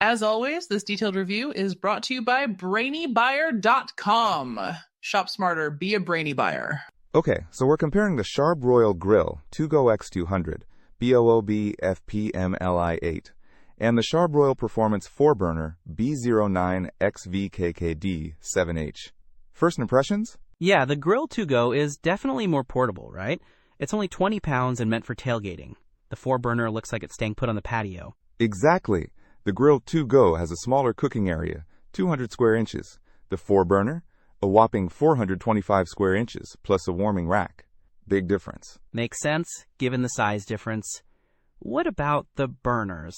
As always, this detailed review is brought to you by BrainyBuyer.com. Shop smarter, be a brainy buyer. Okay, so we're comparing the Charbroil Grill2Go X200, BOOB FPMLI8, and the Char-Broil Performance 4-burner B09XVKKD7H. First impressions? Yeah, the Grill2Go is definitely more portable, right? It's only 20 pounds and meant for tailgating. The 4-burner looks like it's staying put on the patio. Exactly. The Grill2Go has a smaller cooking area, 200 square inches. The 4-burner, a whopping 425 square inches, plus a warming rack. Big difference. Makes sense, given the size difference. What about the burners?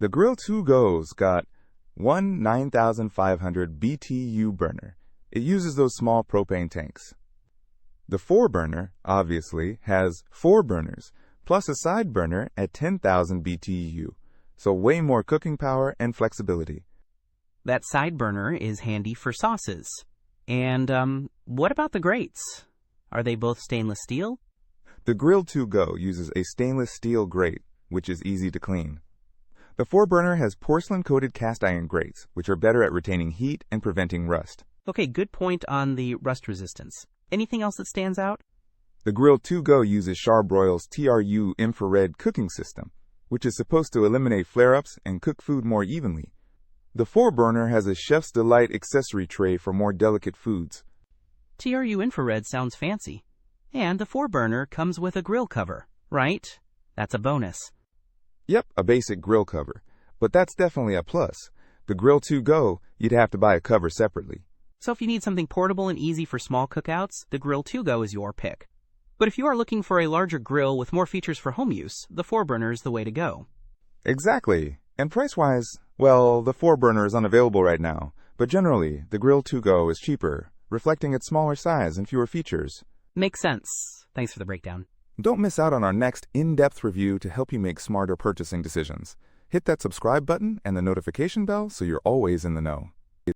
The Grill2Go's got one 9,500 BTU burner. It uses those small propane tanks. The 4-burner, obviously, has 4 burners, plus a side burner at 10,000 BTU, so way more cooking power and flexibility. That side burner is handy for sauces. And, what about the grates? Are they both stainless steel? The Grill2Go uses a stainless steel grate, which is easy to clean. The 4-burner has porcelain-coated cast iron grates, which are better at retaining heat and preventing rust. Okay, good point on the rust resistance. Anything else that stands out? The Grill2Go uses Charbroil's TRU-Infrared cooking system, which is supposed to eliminate flare-ups and cook food more evenly. The 4-burner has a Chef's Delight accessory tray for more delicate foods. TRU-Infrared sounds fancy. And the 4-burner comes with a grill cover, right? That's a bonus. Yep, a basic grill cover. But that's definitely a plus. The Grill2Go, you'd have to buy a cover separately. So if you need something portable and easy for small cookouts, the Grill2Go is your pick. But if you are looking for a larger grill with more features for home use, the 4-burner is the way to go. Exactly. And price-wise, well, the 4-burner is unavailable right now. But generally, the Grill2Go is cheaper, reflecting its smaller size and fewer features. Makes sense. Thanks for the breakdown. Don't miss out on our next in-depth review to help you make smarter purchasing decisions. Hit that subscribe button and the notification bell so you're always in the know.